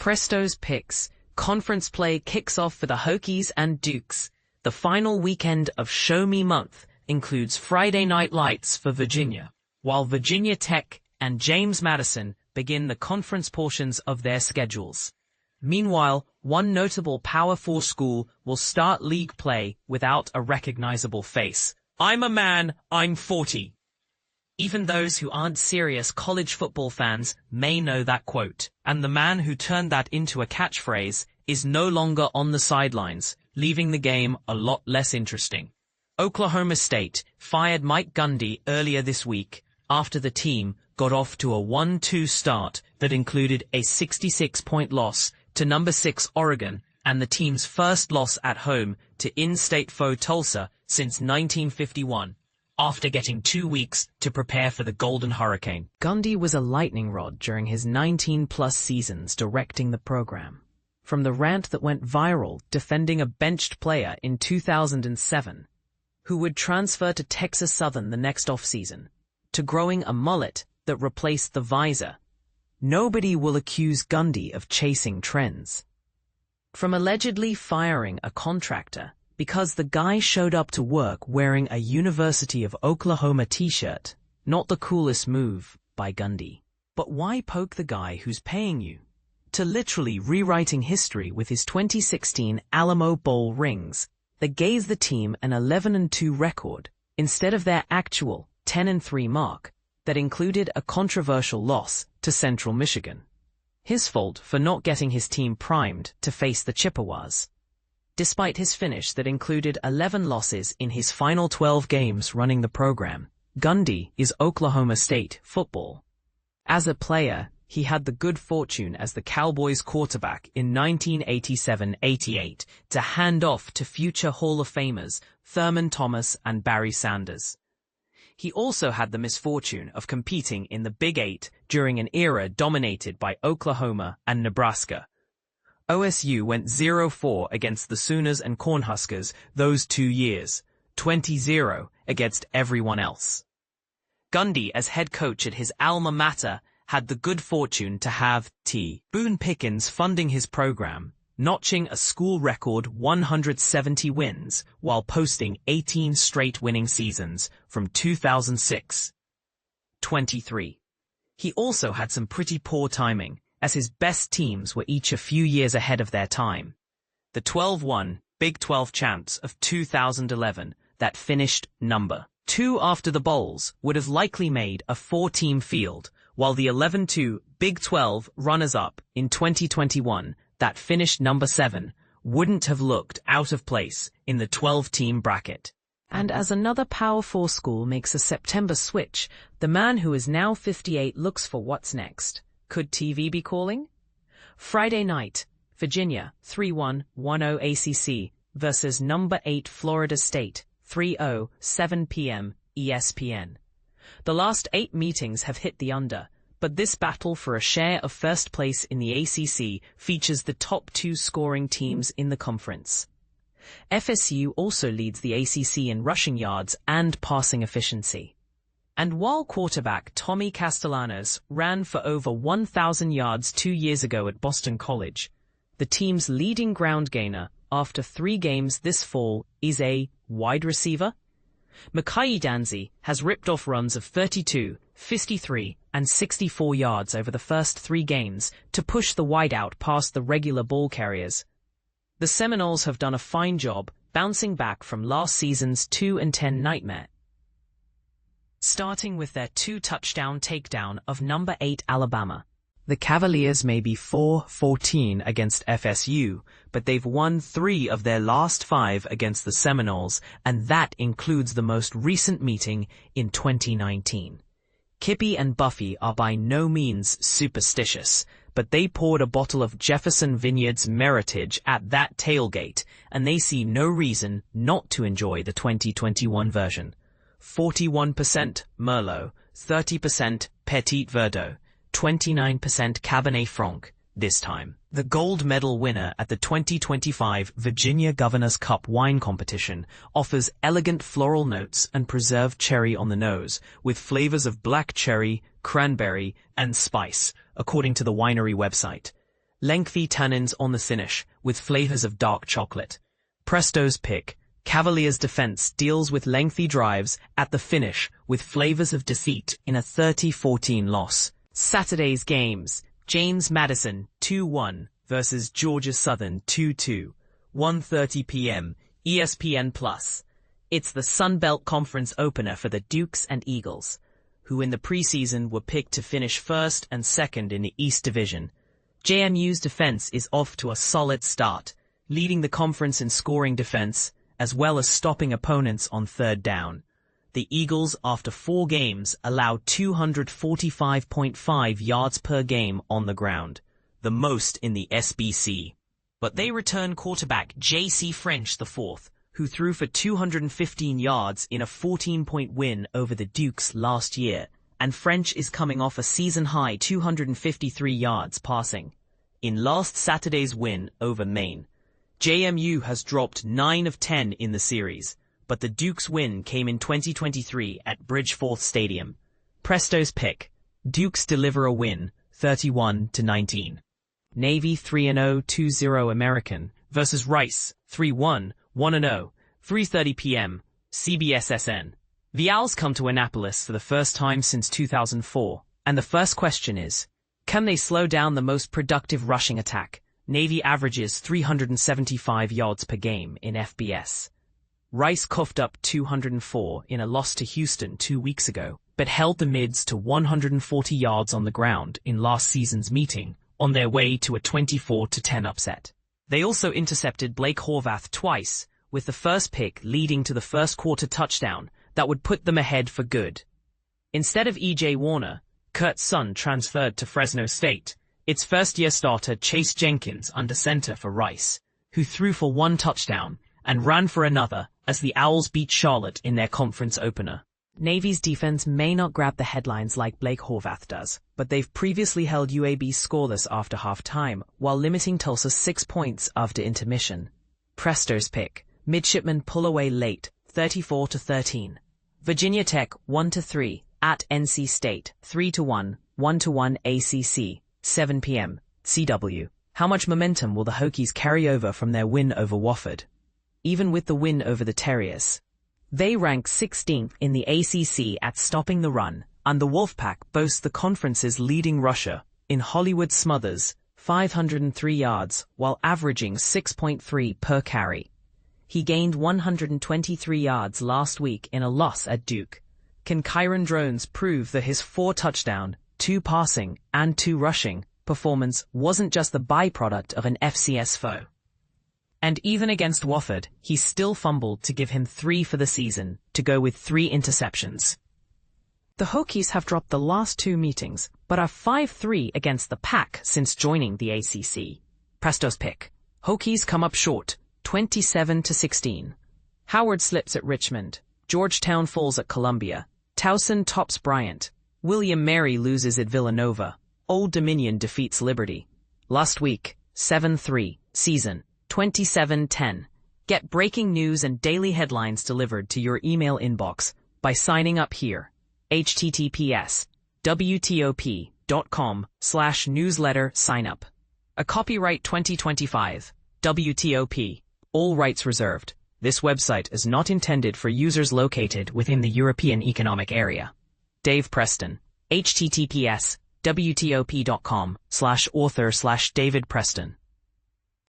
Presto's picks. Conference play kicks off for the Hokies and Dukes. The final weekend of Show Me Month includes Friday Night Lights for Virginia, while Virginia Tech and James Madison begin the conference portions of their schedules. Meanwhile, one notable Power 4 school will start league play without a recognizable face. "I'm a man, I'm 40. Even those who aren't serious college football fans may know that quote, and the man who turned that into a catchphrase is no longer on the sidelines, leaving the game a lot less interesting. Oklahoma State fired Mike Gundy earlier this week after the team got off to a 1-2 start that included a 66-point loss to number 6 Oregon and the team's first loss at home to in-state foe Tulsa since 1951. After getting 2 weeks to prepare for the Golden Hurricane. Gundy was a lightning rod during his 19-plus seasons directing the program. From the rant that went viral defending a benched player in 2007, who would transfer to Texas Southern the next offseason, to growing a mullet that replaced the visor, nobody will accuse Gundy of chasing trends. From allegedly firing a contractor because the guy showed up to work wearing a University of Oklahoma t-shirt. Not the coolest move by Gundy. But why poke the guy who's paying you? To literally rewriting history with his 2016 Alamo Bowl rings that gave the team an 11-2 record instead of their actual 10-3 mark that included a controversial loss to Central Michigan. His fault for not getting his team primed to face the Chippewas. Despite his finish that included 11 losses in his final 12 games running the program, Gundy is Oklahoma State football. As a player, he had the good fortune as the Cowboys quarterback in 1987-88 to hand off to future Hall of Famers Thurman Thomas and Barry Sanders. He also had the misfortune of competing in the Big Eight during an era dominated by Oklahoma and Nebraska. OSU went 0-4 against the Sooners and Cornhuskers those 2 years, 20-0 against everyone else. Gundy, as head coach at his alma mater, had the good fortune to have T. Boone Pickens funding his program, notching a school record 170 wins while posting 18 straight winning seasons from 2006-23. He also had some pretty poor timing, as his best teams were each a few years ahead of their time. The 12-1 Big 12 champs of 2011 that finished number 2 after the bowls would have likely made a 4-team field, while the 11-2 Big 12 runners-up in 2021 that finished number 7 wouldn't have looked out of place in the 12-team bracket. And as another Power 4 school makes a September switch, the man who is now 58 looks for what's next. Could TV be calling? Friday night, Virginia 3-1, 1-0 ACC versus number 8 Florida State 3-0, 7 p.m. ESPN. The last 8 meetings have hit the under, but this battle for a share of first place in the ACC features the top 2 scoring teams in the conference. FSU also leads the ACC in rushing yards and passing efficiency. And while quarterback Tommy Castellanos ran for over 1,000 yards 2 years ago at Boston College, the team's leading ground gainer after 3 games this fall is a wide receiver. Mekhi Danzi has ripped off runs of 32, 53, and 64 yards over the first 3 games to push the wideout past the regular ball carriers. The Seminoles have done a fine job bouncing back from last season's 2-10 nightmare, starting with their 2-touchdown takedown of number 8 Alabama. The Cavaliers may be 4-14 against FSU, but they've won 3 of their last 5 against the Seminoles, and that includes the most recent meeting in 2019. Kippy and Buffy are by no means superstitious, but they poured a bottle of Jefferson Vineyards Meritage at that tailgate, and they see no reason not to enjoy the 2021 version. 41% Merlot, 30% Petit Verdot, 29% Cabernet Franc this time. The gold medal winner at the 2025 Virginia Governor's Cup wine competition offers elegant floral notes and preserved cherry on the nose, with flavors of black cherry, cranberry, and spice, according to the winery website. Lengthy tannins on the finish, with flavors of dark chocolate. Presto's pick. Cavaliers' defense deals with lengthy drives at the finish, with flavors of defeat in a 30-14 loss. Saturday's games. James Madison 2-1 versus Georgia Southern 2-2. 1:30 p.m. ESPN+. It's the Sun Belt Conference opener for the Dukes and Eagles, who in the preseason were picked to finish first and second in the East Division. JMU's defense is off to a solid start, leading the conference in scoring defense, as well as stopping opponents on third down. The Eagles, after 4 games, allowed 245.5 yards per game on the ground, the most in the SBC. But they return quarterback J.C. French IV, who threw for 215 yards in a 14-point win over the Dukes last year, and French is coming off a season-high 253 yards passing. In last Saturday's win over Maine, JMU has dropped 9 of 10 in the series, but the Dukes' win came in 2023 at Bridgeforth Stadium. Presto's pick. Dukes deliver a win, 31-19. Navy 3-0 2-0 American versus Rice 3-1 1-0 3:30 p.m. CBSSN. The Owls come to Annapolis for the first time since 2004, and the first question is, can they slow down the most productive rushing attack? Navy averages 375 yards per game in FBS. Rice coughed up 204 in a loss to Houston 2 weeks ago, but held the Mids to 140 yards on the ground in last season's meeting, on their way to a 24-10 upset. They also intercepted Blake Horvath twice, with the first pick leading to the first quarter touchdown that would put them ahead for good. Instead of E.J. Warner, Kurt's son transferred to Fresno State, its first-year starter Chase Jenkins under center for Rice, who threw for 1 touchdown and ran for another as the Owls beat Charlotte in their conference opener. Navy's defense may not grab the headlines like Blake Horvath does, but they've previously held UAB scoreless after halftime, while limiting Tulsa 6 points after intermission. Presto's pick. Midshipmen pull away late, 34-13. Virginia Tech 1-3 at NC State, 3-1, 1-1 ACC, 7 p.m. CW. How much momentum will the Hokies carry over from their win over Wofford? Even with the win over the Terriers, they rank 16th in the ACC at stopping the run, and the Wolfpack boasts the conference's leading rusher, in Hollywood Smothers, 503 yards, while averaging 6.3 per carry. He gained 123 yards last week in a loss at Duke. Can Kyron Drones prove that his 4 touchdown, 2 passing, and 2 rushing performance wasn't just the byproduct of an FCS foe? And even against Wofford, he still fumbled to give him 3 for the season, to go with 3 interceptions. The Hokies have dropped the last 2 meetings, but are 5-3 against the Pack since joining the ACC. Presto's pick. Hokies come up short, 27-16. Howard slips at Richmond. Georgetown falls at Columbia. Towson tops Bryant. William Mary loses at Villanova. Old Dominion defeats Liberty. Last week, 7-3, season. 27-10. Get breaking news and daily headlines delivered to your email inbox by signing up here. https://wtop.com/newsletter sign up. A copyright 2025. WTOP. All rights reserved. This website is not intended for users located within the European Economic Area. Dave Preston. https://wtop.com/author/David Preston.